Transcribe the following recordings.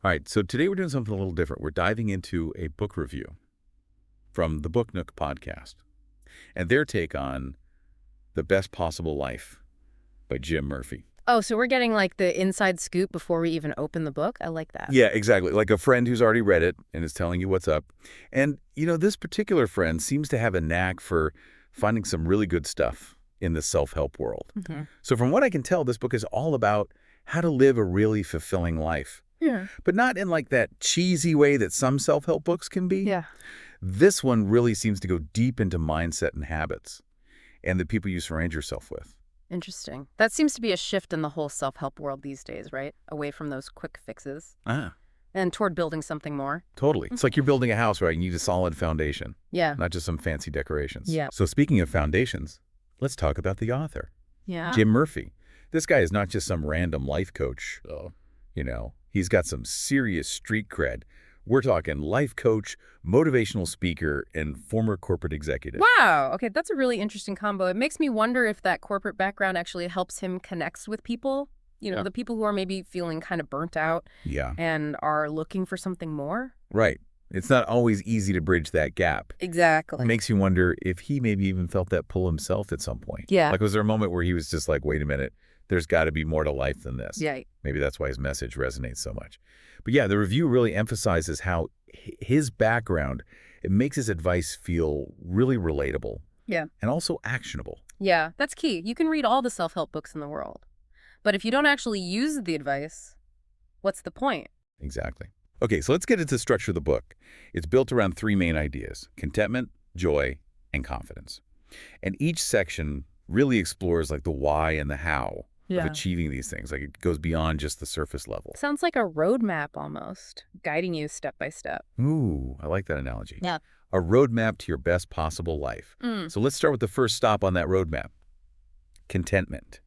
All right, so today we're doing something a little different. We're diving into a book review from the Book Nook podcast and their take on The Best Possible Life by Jim Murphy. Oh, so we're getting like the inside scoop before we even open the book? I like that. Yeah, exactly. Like a friend who's already read it and is telling you what's up. And, this particular friend seems to have a knack for finding some really good stuff in the self-help world. So from what I can tell, this book is all about how to live a really fulfilling life. Yeah. But not in like that cheesy way that some self-help books can be. Yeah. This one really seems to go deep into mindset and habits and the people you surround yourself with. Interesting. That seems to be a shift in the whole self-help world these days, right? Away from those quick fixes and toward building something more. Totally. It's like you're building a house, right? You need a solid foundation, Yeah. not just some fancy decorations. Yeah. So speaking of foundations, let's talk about the author, Yeah. Jim Murphy. This guy is not just some random life coach. He's got some serious street cred. We're talking life coach, motivational speaker, and former corporate executive. Wow. Okay, that's a really interesting combo. It makes me wonder if that corporate background actually helps him connect with people, the people who are maybe feeling kind of burnt out Yeah. and are looking for something more. Right. It's not always easy to bridge that gap. Exactly. It makes you wonder if he maybe even felt that pull himself at some point. Yeah. Like, was there a moment where he was just like, wait a minute, there's got to be more to life than this? Yeah. Maybe that's why his message resonates so much. But yeah, the review really emphasizes how his background, it makes his advice feel really relatable. Yeah. And also actionable. Yeah, that's key. You can read all the self-help books in the world, but if you don't actually use the advice, what's the point? Exactly. Okay, so let's get into the structure of the book. It's built around three main ideas: contentment, joy, and confidence. And each section really explores like the why and the how of achieving these things. Like it goes beyond just the surface level. Sounds like a roadmap almost, guiding you step by step. Ooh, I like that analogy. Yeah. A roadmap to your best possible life. So let's start with the first stop on that roadmap: contentment.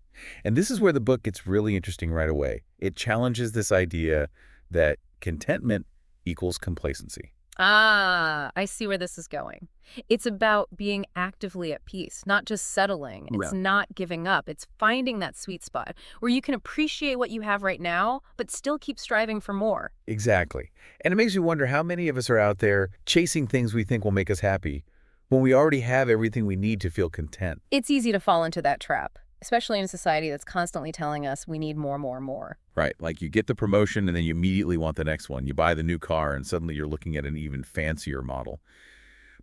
And this is where the book gets really interesting right away. It challenges this idea that contentment equals complacency. Ah, I see where this is going. It's about being actively at peace, not just settling. It's not giving up. It's finding that sweet spot where you can appreciate what you have right now, but still keep striving for more. Exactly. And it makes me wonder how many of us are out there chasing things we think will make us happy when we already have everything we need to feel content. It's easy to fall into that trap, especially in a society that's constantly telling us we need more, more, more. Right. Like you get the promotion and then you immediately want the next one. You buy the new car and suddenly you're looking at an even fancier model.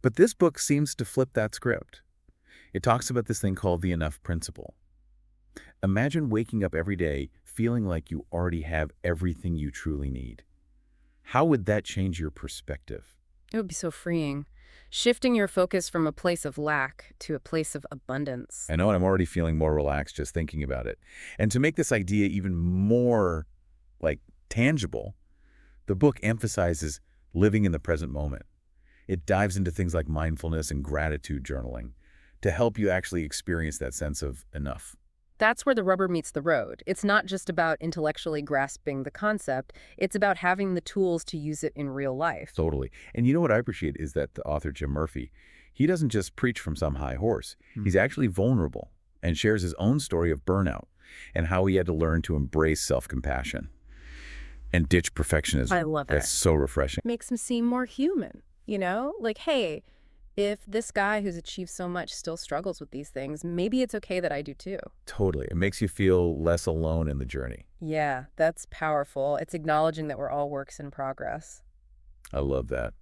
But this book seems to flip that script. It talks about this thing called the enough principle. Imagine waking up every day feeling like you already have everything you truly need. How would that change your perspective? It would be so freeing. Shifting your focus from a place of lack to a place of abundance. I know, and I'm already feeling more relaxed just thinking about it. And to make this idea even more, tangible, the book emphasizes living in the present moment. It dives into things like mindfulness and gratitude journaling to help you actually experience that sense of enough. That's where the rubber meets the road. It's not just about intellectually grasping the concept. It's about having the tools to use it in real life. Totally. And you know what I appreciate is that the author, Jim Murphy, he doesn't just preach from some high horse. He's actually vulnerable and shares his own story of burnout and how he had to learn to embrace self-compassion and ditch perfectionism. I love that. That's so refreshing. Makes him seem more human, Like, hey, if this guy who's achieved so much still struggles with these things, maybe it's okay that I do too. Totally. It makes you feel less alone in the journey. Yeah, that's powerful. It's acknowledging that we're all works in progress. I love that.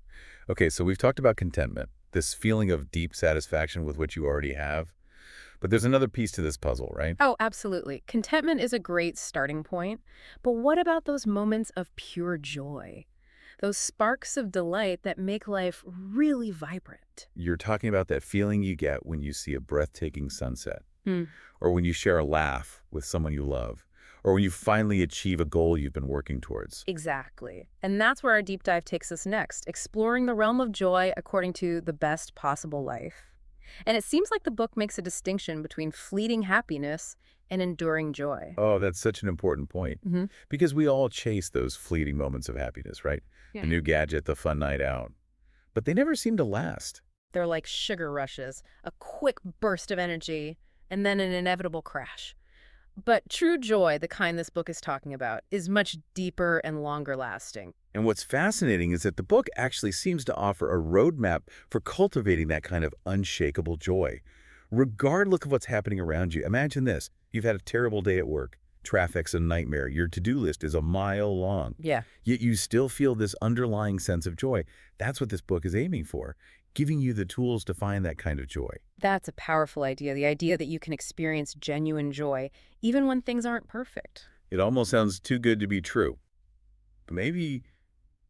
Okay, so we've talked about contentment, this feeling of deep satisfaction with what you already have. But there's another piece to this puzzle, right? Oh, absolutely. Contentment is a great starting point. But what about those moments of pure joy? Those sparks of delight that make life really vibrant. You're talking about that feeling you get when you see a breathtaking sunset, Hmm. or when you share a laugh with someone you love, or when you finally achieve a goal you've been working towards. Exactly. And that's where our deep dive takes us next, exploring the realm of joy according to the best possible life. And it seems like the book makes a distinction between fleeting happiness and enduring joy. Oh, that's such an important point. Because we all chase those fleeting moments of happiness, right? Yeah. The new gadget, the fun night out. But they never seem to last. They're like sugar rushes, a quick burst of energy, and then an inevitable crash. But true joy, the kind this book is talking about, is much deeper and longer lasting. And what's fascinating is that the book actually seems to offer a roadmap for cultivating that kind of unshakable joy. Regardless of what's happening around you, imagine this. You've had a terrible day at work. Traffic's a nightmare. Your to-do list is a mile long. Yeah. Yet you still feel this underlying sense of joy. That's what this book is aiming for, giving you the tools to find that kind of joy. That's a powerful idea, the idea that you can experience genuine joy even when things aren't perfect. It almost sounds too good to be true. But maybe,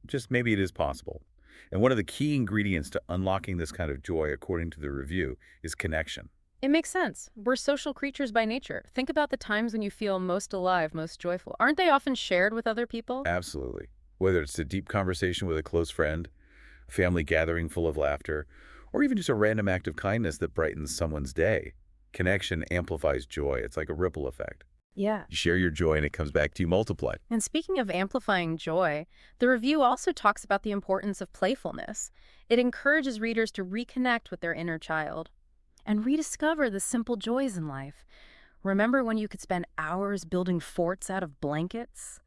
just maybe it is possible. And one of the key ingredients to unlocking this kind of joy, according to the review, is connection. It makes sense. We're social creatures by nature. Think about the times when you feel most alive, most joyful. Aren't they often shared with other people? Absolutely. Whether it's a deep conversation with a close friend, a family gathering full of laughter, or even just a random act of kindness that brightens someone's day. Connection amplifies joy. It's like a ripple effect. Yeah. You share your joy and it comes back to you multiplied. And speaking of amplifying joy, the review also talks about the importance of playfulness. It encourages readers to reconnect with their inner child and rediscover the simple joys in life. Remember when you could spend hours building forts out of blankets?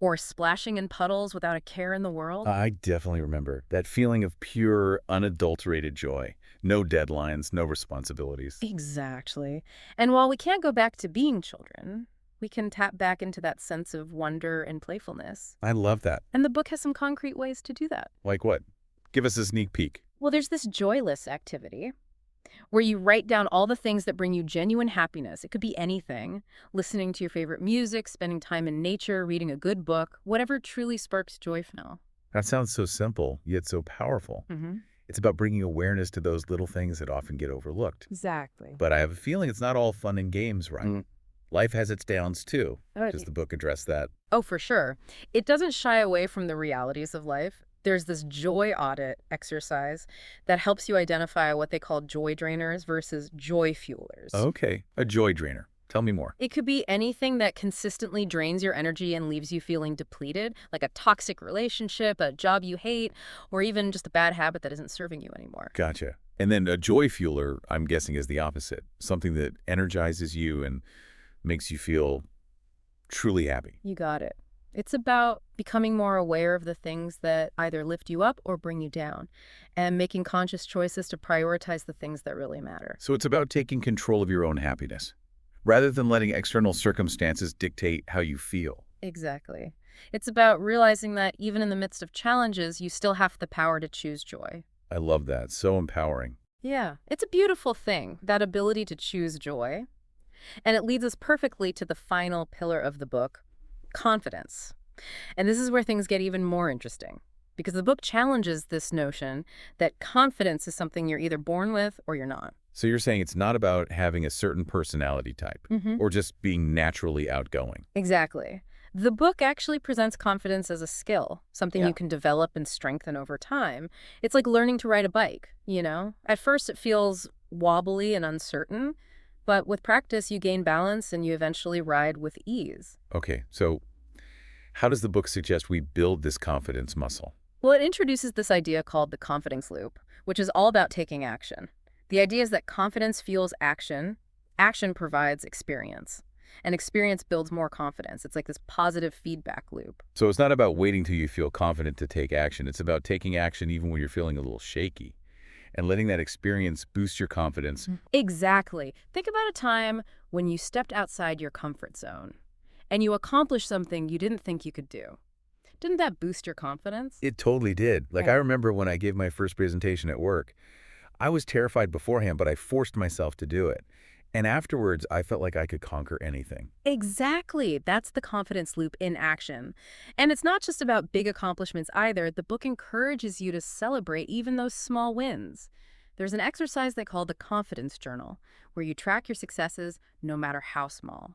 Or splashing in puddles without a care in the world? I definitely remember that feeling of pure, unadulterated joy. No deadlines, no responsibilities. Exactly. And while we can't go back to being children, we can tap back into that sense of wonder and playfulness. I love that. And the book has some concrete ways to do that. Like what? Give us a sneak peek. Well, there's this joyless activity where you write down all the things that bring you genuine happiness. It could be anything: listening to your favorite music, spending time in nature, reading a good book, whatever truly sparks joy now. That sounds so simple, yet so powerful. Mm-hmm. It's about bringing awareness to those little things that often get overlooked. Exactly. But I have a feeling it's not all fun and games, right? Life has its downs, too. Oh, Does the book address that? Oh, for sure. It doesn't shy away from the realities of life. There's this joy audit exercise that helps you identify what they call joy drainers versus joy fuelers. Okay, a joy drainer. Tell me more. It could be anything that consistently drains your energy and leaves you feeling depleted, like a toxic relationship, a job you hate, or even just a bad habit that isn't serving you anymore. Gotcha. And then a joy fueler, I'm guessing, is the opposite. Something that energizes you and makes you feel truly happy. You got it. It's about becoming more aware of the things that either lift you up or bring you down, and making conscious choices to prioritize the things that really matter. So it's about taking control of your own happiness, rather than letting external circumstances dictate how you feel. Exactly. It's about realizing that even in the midst of challenges, you still have the power to choose joy. I love that. So empowering. Yeah, it's a beautiful thing, that ability to choose joy. And it leads us perfectly to the final pillar of the book, confidence. And this is where things get even more interesting, because the book challenges this notion that confidence is something you're either born with or you're not. So you're saying it's not about having a certain personality type or just being naturally outgoing. Exactly. The book actually presents confidence as a skill, something you can develop and strengthen over time. It's like learning to ride a bike, you know? At first it feels wobbly and uncertain, but with practice you gain balance and you eventually ride with ease. Okay, so how does the book suggest we build this confidence muscle? Well, it introduces this idea called the confidence loop, which is all about taking action. The idea is that confidence fuels action, action provides experience, and experience builds more confidence. It's like this positive feedback loop. So it's not about waiting till you feel confident to take action. It's about taking action even when you're feeling a little shaky and letting that experience boost your confidence. Exactly. Think about a time when you stepped outside your comfort zone and you accomplished something you didn't think you could do. Didn't that boost your confidence? It totally did. Like I remember when I gave my first presentation at work, I was terrified beforehand, but I forced myself to do it. And afterwards, I felt like I could conquer anything. Exactly. That's the confidence loop in action. And it's not just about big accomplishments either. The book encourages you to celebrate even those small wins. There's an exercise they call the confidence journal, where you track your successes no matter how small,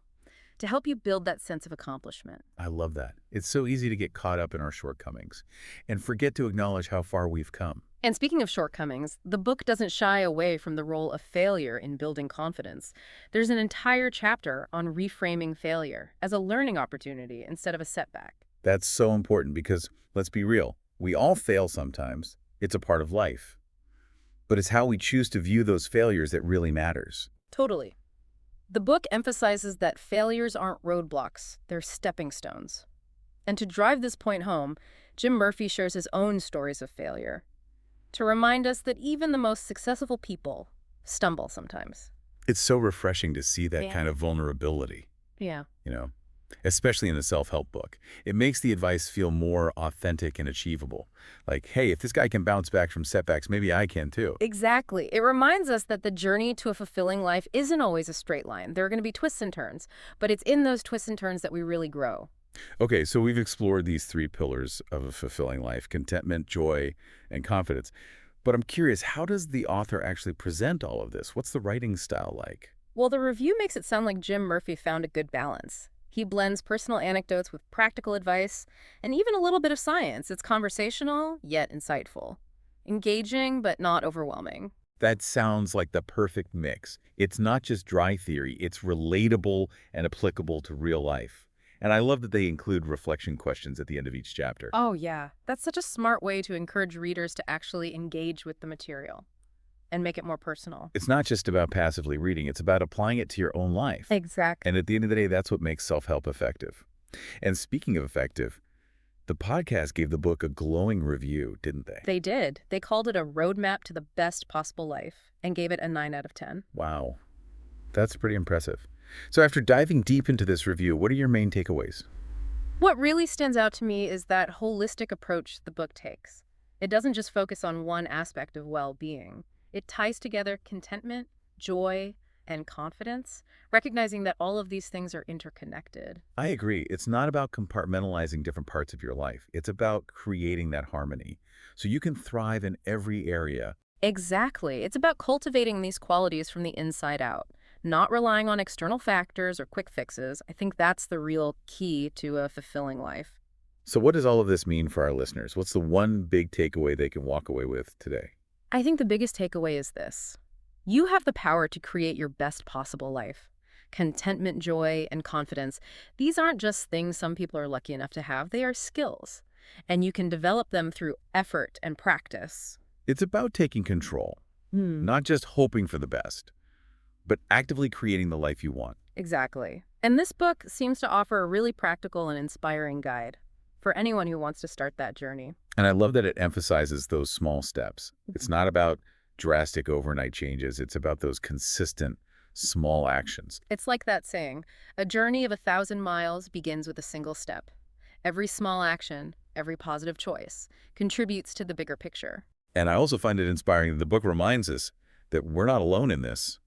to help you build that sense of accomplishment. I love that. It's so easy to get caught up in our shortcomings and forget to acknowledge how far we've come. And speaking of shortcomings, the book doesn't shy away from the role of failure in building confidence. There's an entire chapter on reframing failure as a learning opportunity instead of a setback. That's so important because, let's be real, we all fail sometimes. It's a part of life. But it's how we choose to view those failures that really matters. Totally. The book emphasizes that failures aren't roadblocks, they're stepping stones. And to drive this point home, Jim Murphy shares his own stories of failure to remind us that even the most successful people stumble sometimes. It's so refreshing to see that Yeah. kind of vulnerability, Yeah. you know, especially in a self-help book. It makes the advice feel more authentic and achievable. Like, hey, if this guy can bounce back from setbacks, maybe I can too. Exactly. It reminds us that the journey to a fulfilling life isn't always a straight line. There are going to be twists and turns, but it's in those twists and turns that we really grow. Okay, so we've explored these three pillars of a fulfilling life: contentment, joy, and confidence. But I'm curious, how does the author actually present all of this? What's the writing style like? Well, the review makes it sound like Jim Murphy found a good balance. He blends personal anecdotes with practical advice and even a little bit of science. It's conversational, yet insightful. Engaging, but not overwhelming. That sounds like the perfect mix. It's not just dry theory, it's relatable and applicable to real life. And I love that they include reflection questions at the end of each chapter. Oh, yeah. That's such a smart way to encourage readers to actually engage with the material and make it more personal. It's not just about passively reading, it's about applying it to your own life. Exactly. And at the end of the day, that's what makes self-help effective. And speaking of effective, the podcast gave the book a glowing review, didn't they? They did. They called it a roadmap to the best possible life and gave it a 9 out of 10. Wow, that's pretty impressive. So after diving deep into this review, what are your main takeaways? What really stands out to me is that holistic approach the book takes. It doesn't just focus on one aspect of well-being. It ties together contentment, joy, and confidence, recognizing that all of these things are interconnected. I agree. It's not about compartmentalizing different parts of your life. It's about creating that harmony so you can thrive in every area. Exactly. It's about cultivating these qualities from the inside out, not relying on external factors or quick fixes. I think that's the real key to a fulfilling life. So what does all of this mean for our listeners? What's the one big takeaway they can walk away with today? I think the biggest takeaway is this. You have the power to create your best possible life. Contentment, joy, and confidence, these aren't just things some people are lucky enough to have. They are skills, and you can develop them through effort and practice. It's about taking control, not just hoping for the best, but actively creating the life you want. Exactly. And this book seems to offer a really practical and inspiring guide for anyone who wants to start that journey. And I love that it emphasizes those small steps. It's not about drastic overnight changes. It's about those consistent, small actions. It's like that saying, a journey of 1,000 miles begins with a single step. Every small action, every positive choice, contributes to the bigger picture. And I also find it inspiring that the book reminds us that we're not alone in this.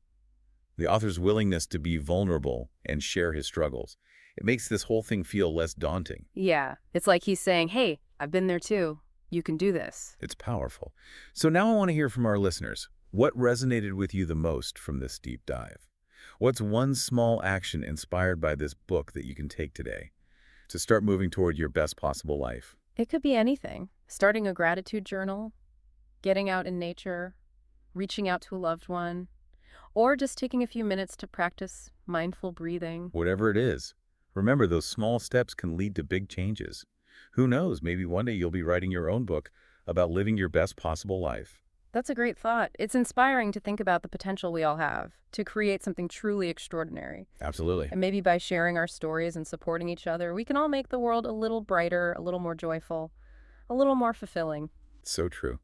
The author's willingness to be vulnerable and share his struggles. It makes this whole thing feel less daunting. Yeah, it's like he's saying, hey, I've been there too. You can do this. It's powerful. So now I want to hear from our listeners. What resonated with you the most from this deep dive? What's one small action inspired by this book that you can take today to start moving toward your best possible life? It could be anything. Starting a gratitude journal, getting out in nature, reaching out to a loved one, or just taking a few minutes to practice mindful breathing. Whatever it is, remember those small steps can lead to big changes. Who knows, maybe one day you'll be writing your own book about living your best possible life. That's a great thought. It's inspiring to think about the potential we all have to create something truly extraordinary. Absolutely. And maybe by sharing our stories and supporting each other, we can all make the world a little brighter, a little more joyful, a little more fulfilling. So true.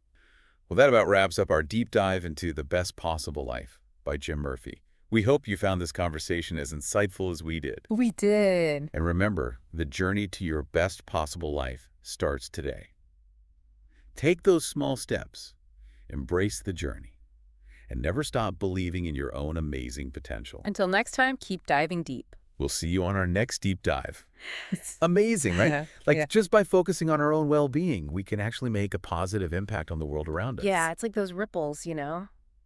Well, that about wraps up our deep dive into The Best Possible Life by Jim Murphy. We hope you found this conversation as insightful as we did. We did. And remember, the journey to your best possible life starts today. Take those small steps, embrace the journey, and never stop believing in your own amazing potential. Until next time, keep diving deep. We'll see you on our next deep dive. Amazing, right? Yeah, Like yeah. just by focusing on our own well-being, we can actually make a positive impact on the world around us. Yeah, it's like those ripples,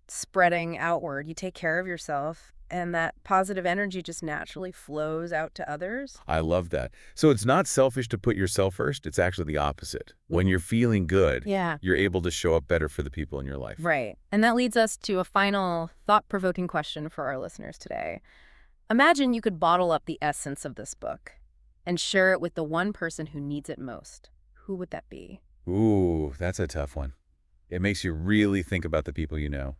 spreading outward. You take care of yourself, and that positive energy just naturally flows out to others. I love that. So it's not selfish to put yourself first. It's actually the opposite. When you're feeling good, Yeah. you're able to show up better for the people in your life. Right. And that leads us to a final thought-provoking question for our listeners today. Imagine you could bottle up the essence of this book and share it with the one person who needs it most. Who would that be? Ooh, that's a tough one. It makes you really think about the people you know.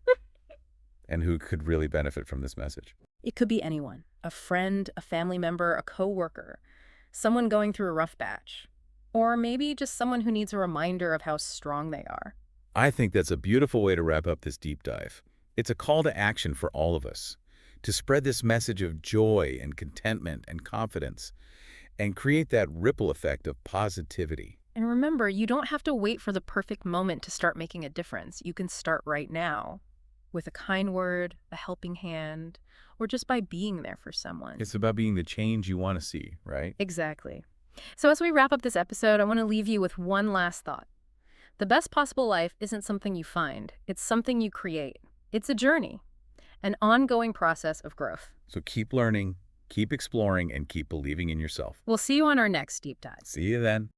And who could really benefit from this message? It could be anyone, a friend, a family member, a coworker, someone going through a rough patch, or maybe just someone who needs a reminder of how strong they are. I think that's a beautiful way to wrap up this deep dive. It's a call to action for all of us to spread this message of joy and contentment and confidence and create that ripple effect of positivity. And remember, you don't have to wait for the perfect moment to start making a difference. You can start right now with a kind word, a helping hand, or just by being there for someone. It's about being the change you want to see, right? Exactly. So as we wrap up this episode, I want to leave you with one last thought. The best possible life isn't something you find. It's something you create. It's a journey, an ongoing process of growth. So keep learning, keep exploring, and keep believing in yourself. We'll see you on our next deep dive. See you then.